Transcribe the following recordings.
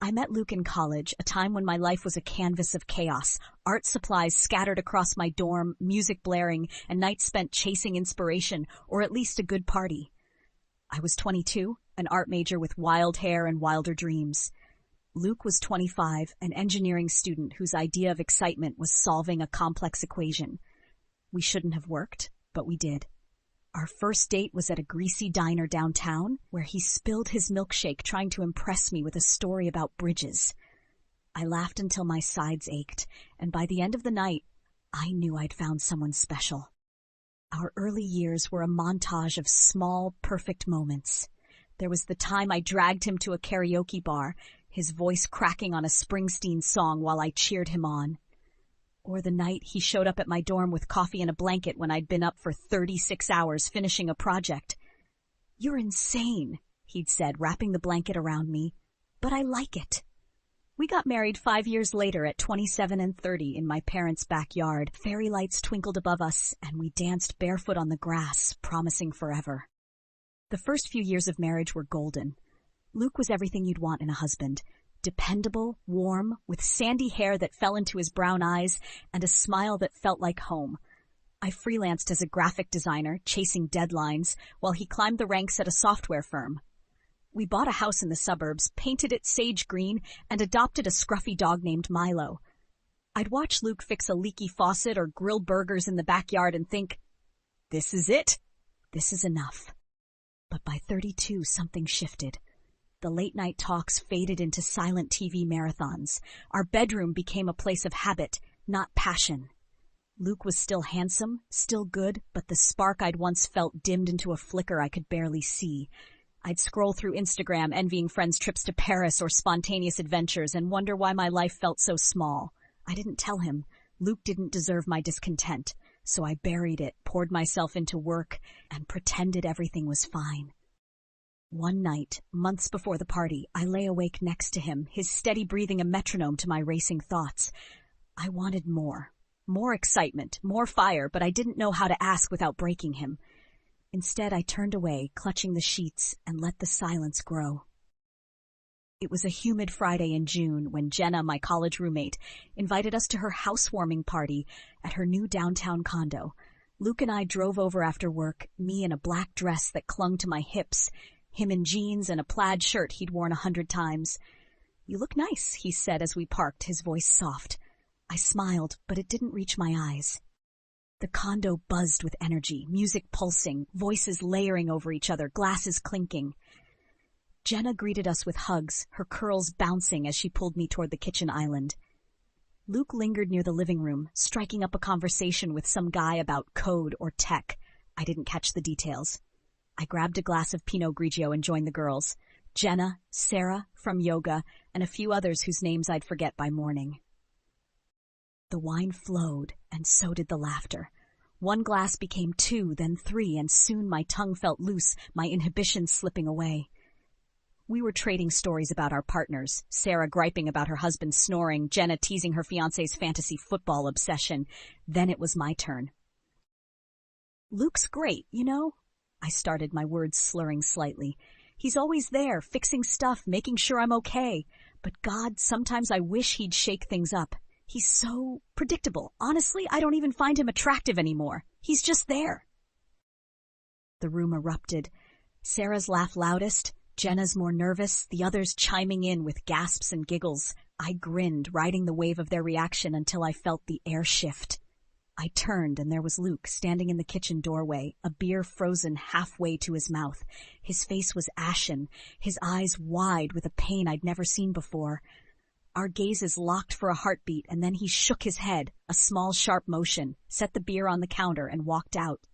I met Luke in college, a time when my life was a canvas of chaos, art supplies scattered across my dorm, music blaring, and nights spent chasing inspiration, or at least a good party. I was 22, an art major with wild hair and wilder dreams. Luke was 25, an engineering student whose idea of excitement was solving a complex equation. We shouldn't have worked, but we did. Our first date was at a greasy diner downtown, where he spilled his milkshake trying to impress me with a story about bridges. I laughed until my sides ached, and by the end of the night, I knew I'd found someone special. Our early years were a montage of small, perfect moments. There was the time I dragged him to a karaoke bar, his voice cracking on a Springsteen song while I cheered him on. Or the night he showed up at my dorm with coffee and a blanket when I'd been up for 36 hours finishing a project. "You're insane," he'd said, wrapping the blanket around me, "but I like it." We got married 5 years later at 27 and 30 in my parents' backyard. Fairy lights twinkled above us, and we danced barefoot on the grass, promising forever. The first few years of marriage were golden. Luke was everything you'd want in a husband. Dependable, warm, with sandy hair that fell into his brown eyes and a smile that felt like home. I freelanced as a graphic designer, chasing deadlines, while he climbed the ranks at a software firm. We bought a house in the suburbs, painted it sage green, and adopted a scruffy dog named Milo. I'd watch Luke fix a leaky faucet or grill burgers in the backyard and think, this is it. This is enough. But by 32, something shifted. The late-night talks faded into silent TV marathons. Our bedroom became a place of habit, not passion. Luke was still handsome, still good, but the spark I'd once felt dimmed into a flicker I could barely see. I'd scroll through Instagram, envying friends' trips to Paris or spontaneous adventures, and wonder why my life felt so small. I didn't tell him. Luke didn't deserve my discontent, so I buried it, poured myself into work, and pretended everything was fine. One night, months before the party, I lay awake next to him, his steady breathing a metronome to my racing thoughts. I wanted more. More excitement, more fire, but I didn't know how to ask without breaking him. Instead, I turned away, clutching the sheets, and let the silence grow. It was a humid Friday in June when Jenna, my college roommate, invited us to her housewarming party at her new downtown condo. Luke and I drove over after work, me in a black dress that clung to my hips, him in jeans and a plaid shirt he'd worn 100 times. "You look nice," he said as we parked, his voice soft. I smiled, but it didn't reach my eyes. The condo buzzed with energy, music pulsing, voices layering over each other, glasses clinking. Jenna greeted us with hugs, her curls bouncing as she pulled me toward the kitchen island. Luke lingered near the living room, striking up a conversation with some guy about code or tech. I didn't catch the details. I grabbed a glass of Pinot Grigio and joined the girls. Jenna, Sarah from yoga, and a few others whose names I'd forget by morning. The wine flowed, and so did the laughter. One glass became 2, then 3, and soon my tongue felt loose, my inhibitions slipping away. We were trading stories about our partners, Sarah griping about her husband snoring, Jenna teasing her fiancé's fantasy football obsession. Then it was my turn. "Luke's great, you know," I started, my words slurring slightly. "He's always there, fixing stuff, making sure I'm okay. But God, sometimes I wish he'd shake things up. He's so predictable. Honestly, I don't even find him attractive anymore. He's just there." The room erupted. Sarah's laugh loudest, Jenna's more nervous, the others chiming in with gasps and giggles. I grinned, riding the wave of their reaction until I felt the air shift. I turned, and there was Luke, standing in the kitchen doorway, a beer frozen halfway to his mouth. His face was ashen, his eyes wide with a pain I'd never seen before. Our gazes locked for a heartbeat, and then he shook his head, a small, sharp motion, set the beer on the counter, and walked out.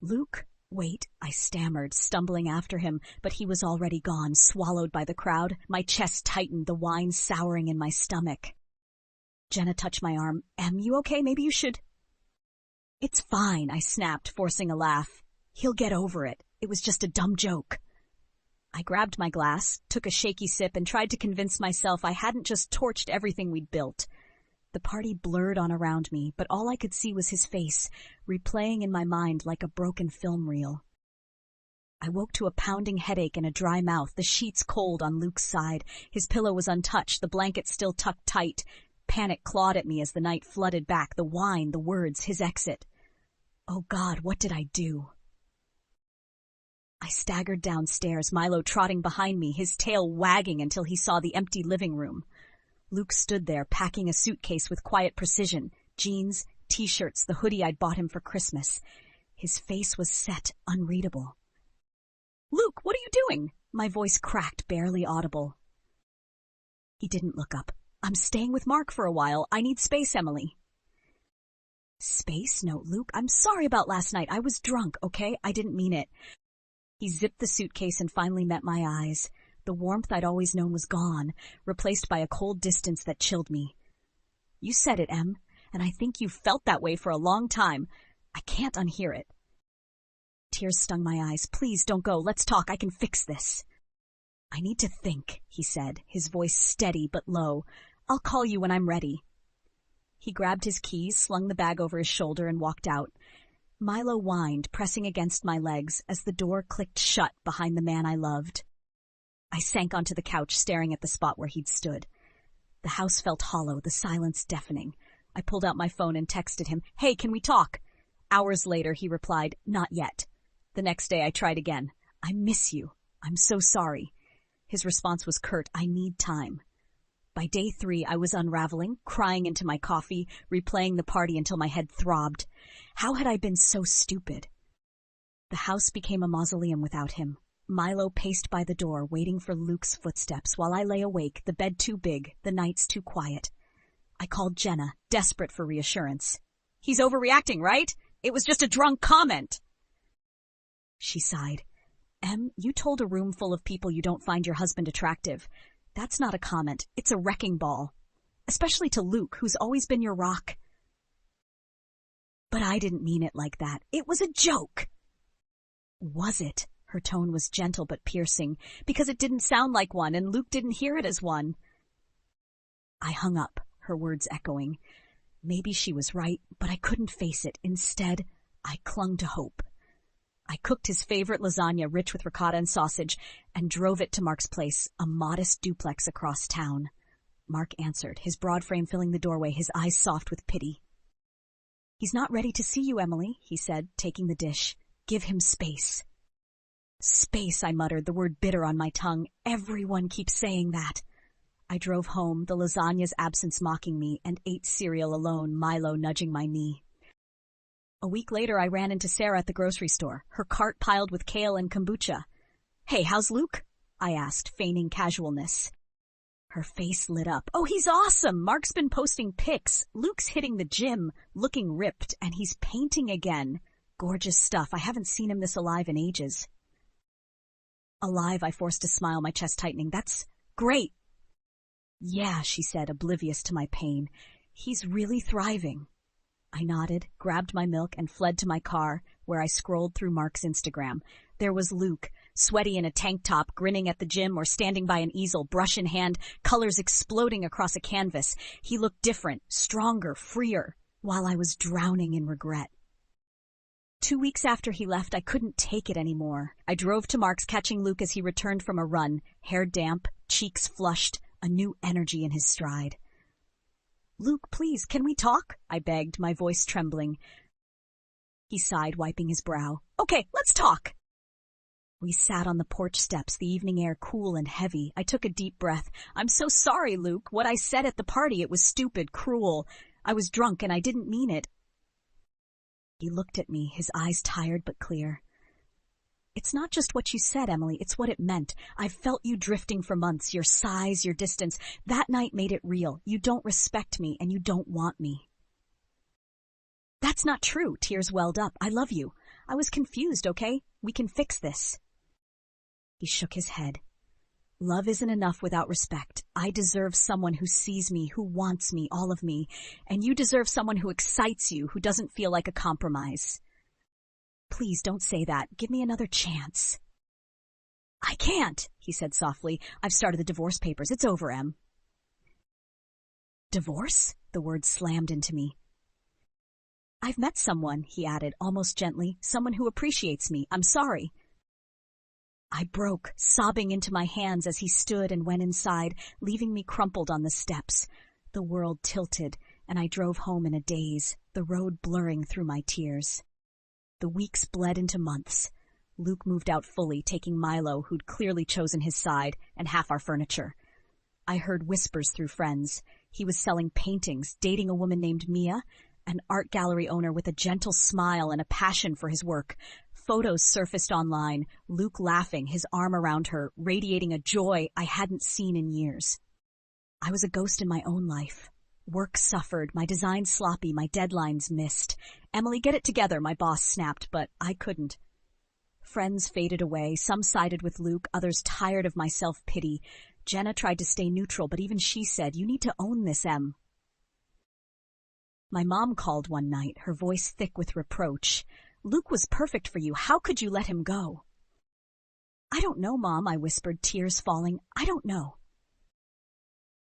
"Luke, wait," I stammered, stumbling after him, but he was already gone, swallowed by the crowd. My chest tightened, the wine souring in my stomach. Jenna touched my arm. "You okay? Maybe you should—" "It's fine," I snapped, forcing a laugh. "He'll get over it. It was just a dumb joke." I grabbed my glass, took a shaky sip, and tried to convince myself I hadn't just torched everything we'd built. The party blurred on around me, but all I could see was his face, replaying in my mind like a broken film reel. I woke to a pounding headache and a dry mouth, the sheets cold on Luke's side. His pillow was untouched, the blanket still tucked tight. Panic clawed at me as the night flooded back, the wine, the words, his exit. Oh God, what did I do? I staggered downstairs, Milo trotting behind me, his tail wagging until he saw the empty living room. Luke stood there, packing a suitcase with quiet precision, jeans, t-shirts, the hoodie I'd bought him for Christmas. His face was set, unreadable. "Luke, what are you doing?" My voice cracked, barely audible. He didn't look up. "I'm staying with Mark for a while. I need space, Emily." Space? No, Luke, I'm sorry about last night. I was drunk, okay? I didn't mean it. He zipped the suitcase and finally met my eyes. The warmth I'd always known was gone, replaced by a cold distance that chilled me. "You said it, Em, and I think you've felt that way for a long time. I can't unhear it." Tears stung my eyes. "Please don't go. Let's talk. I can fix this." "I need to think," he said, his voice steady but low. "I'll call you when I'm ready." He grabbed his keys, slung the bag over his shoulder, and walked out. Milo whined, pressing against my legs, as the door clicked shut behind the man I loved. I sank onto the couch, staring at the spot where he'd stood. The house felt hollow, the silence deafening. I pulled out my phone and texted him, "Hey, can we talk?" Hours later, he replied, "Not yet." The next day, I tried again. "I miss you. I'm so sorry." His response was curt, "I need time." By day 3, I was unraveling, crying into my coffee, replaying the party until my head throbbed. How had I been so stupid? The house became a mausoleum without him. Milo paced by the door, waiting for Luke's footsteps, while I lay awake, the bed too big, the nights too quiet. I called Jenna, desperate for reassurance. "He's overreacting, right? It was just a drunk comment." She sighed. "Em, you told a room full of people you don't find your husband attractive. That's not a comment. It's a wrecking ball. Especially to Luke, who's always been your rock." "But I didn't mean it like that. It was a joke." "Was it?" Her tone was gentle but piercing, because it didn't sound like one, and Luke didn't hear it as one. I hung up, her words echoing. Maybe she was right, but I couldn't face it. Instead, I clung to hope. I cooked his favorite lasagna, rich with ricotta and sausage, and drove it to Mark's place, a modest duplex across town. Mark answered, his broad frame filling the doorway, his eyes soft with pity. "He's not ready to see you, Emily," he said, taking the dish. "Give him space." "Space," I muttered, the word bitter on my tongue. Everyone keeps saying that. I drove home, the lasagna's absence mocking me, and ate cereal alone, Milo nudging my knee. A week later, I ran into Sarah at the grocery store, her cart piled with kale and kombucha. "Hey, how's Luke?" I asked, feigning casualness. Her face lit up. "Oh, he's awesome! Mark's been posting pics. Luke's hitting the gym, looking ripped, and he's painting again. Gorgeous stuff. I haven't seen him this alive in ages." Alive, I forced a smile, my chest tightening. "That's great." "Yeah," she said, oblivious to my pain. "He's really thriving." I nodded, grabbed my milk, and fled to my car, where I scrolled through Mark's Instagram. There was Luke, sweaty in a tank top, grinning at the gym or standing by an easel, brush in hand, colors exploding across a canvas. He looked different, stronger, freer, while I was drowning in regret. 2 weeks after he left, I couldn't take it anymore. I drove to Mark's, catching Luke as he returned from a run, hair damp, cheeks flushed, a new energy in his stride. "Luke, please, can we talk?" I begged, my voice trembling. He sighed, wiping his brow. "Okay, let's talk." We sat on the porch steps, the evening air cool and heavy. I took a deep breath. "I'm so sorry, Luke. What I said at the party, it was stupid, cruel. I was drunk and I didn't mean it." He looked at me, his eyes tired but clear. "It's not just what you said, Emily. It's what it meant. I've felt you drifting for months, your size, your distance. That night made it real. You don't respect me, and you don't want me." "That's not true." Tears welled up. "I love you. I was confused, okay? We can fix this." He shook his head. "Love isn't enough without respect. I deserve someone who sees me, who wants me, all of me. And you deserve someone who excites you, who doesn't feel like a compromise. Please don't say that. Give me another chance." "I can't," he said softly. "I've started the divorce papers. It's over, Em." "Divorce?" The word slammed into me. "I've met someone," he added, almost gently. "Someone who appreciates me. I'm sorry." I broke, sobbing into my hands as he stood and went inside, leaving me crumpled on the steps. The world tilted, and I drove home in a daze, the road blurring through my tears. The weeks bled into months. Luke moved out fully, taking Milo, who'd clearly chosen his side, and half our furniture. I heard whispers through friends. He was selling paintings, dating a woman named Mia, an art gallery owner with a gentle smile and a passion for his work. Photos surfaced online, Luke laughing, his arm around her, radiating a joy I hadn't seen in years. I was a ghost in my own life. Work suffered, my designs sloppy, my deadlines missed. "Emily, get it together," my boss snapped, but I couldn't. Friends faded away, some sided with Luke, others tired of my self-pity. Jenna tried to stay neutral, but even she said, "You need to own this, Em." My mom called one night, her voice thick with reproach. "Luke was perfect for you. How could you let him go?" "I don't know, Mom," I whispered, tears falling. "I don't know."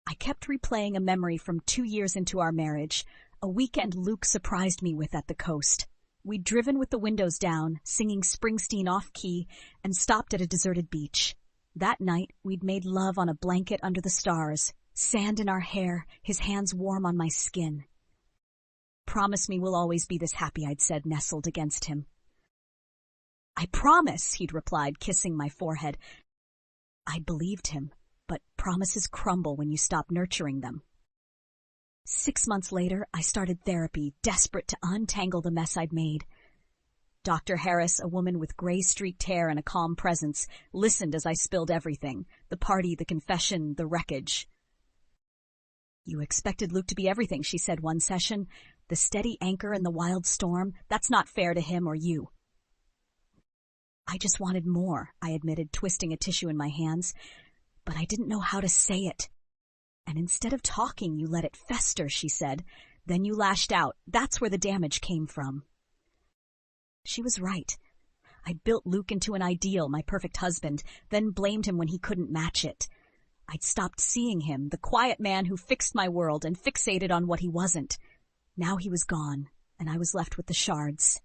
I kept replaying a memory from 2 years into our marriage, a weekend Luke surprised me with at the coast. We'd driven with the windows down, singing Springsteen off-key, and stopped at a deserted beach. That night, we'd made love on a blanket under the stars, sand in our hair, his hands warm on my skin. "Promise me we'll always be this happy," I'd said, nestled against him. "I promise," he'd replied, kissing my forehead. I believed him, but promises crumble when you stop nurturing them. 6 months later, I started therapy, desperate to untangle the mess I'd made. Dr. Harris, a woman with gray-streaked hair and a calm presence, listened as I spilled everything, the party, the confession, the wreckage. "You expected Luke to be everything," she said one session. "The steady anchor in the wild storm, that's not fair to him or you." "I just wanted more," I admitted, twisting a tissue in my hands. "But I didn't know how to say it." "And instead of talking, you let it fester," she said. "Then you lashed out. That's where the damage came from." She was right. I'd built Luke into an ideal, my perfect husband, then blamed him when he couldn't match it. I'd stopped seeing him, the quiet man who fixed my world, and fixated on what he wasn't. Now he was gone, and I was left with the shards.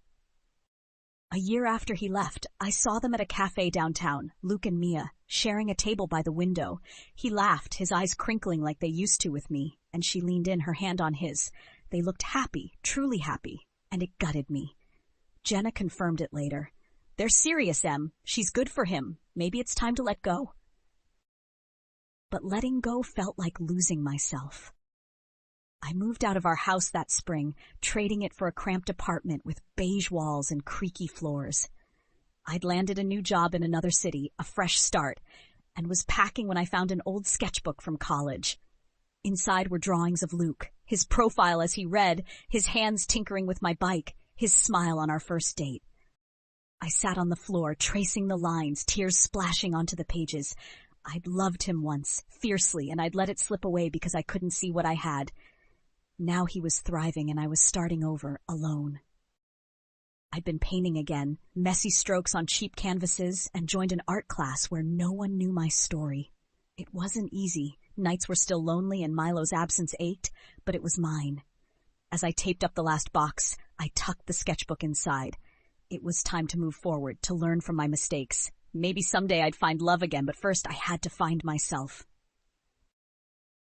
A year after he left, I saw them at a cafe downtown, Luke and Mia, sharing a table by the window. He laughed, his eyes crinkling like they used to with me, and she leaned in, her hand on his. They looked happy, truly happy, and it gutted me. Jenna confirmed it later. "They're serious, Em. She's good for him. Maybe it's time to let go." But letting go felt like losing myself. I moved out of our house that spring, trading it for a cramped apartment with beige walls and creaky floors. I'd landed a new job in another city, a fresh start, and was packing when I found an old sketchbook from college. Inside were drawings of Luke, his profile as he read, his hands tinkering with my bike, his smile on our first date. I sat on the floor, tracing the lines, tears splashing onto the pages. I'd loved him once, fiercely, and I'd let it slip away because I couldn't see what I had. Now he was thriving, and I was starting over, alone. I'd been painting again, messy strokes on cheap canvases, and joined an art class where no one knew my story. It wasn't easy. Nights were still lonely and Milo's absence ached, but it was mine. As I taped up the last box, I tucked the sketchbook inside. It was time to move forward, to learn from my mistakes. Maybe someday I'd find love again, but first I had to find myself.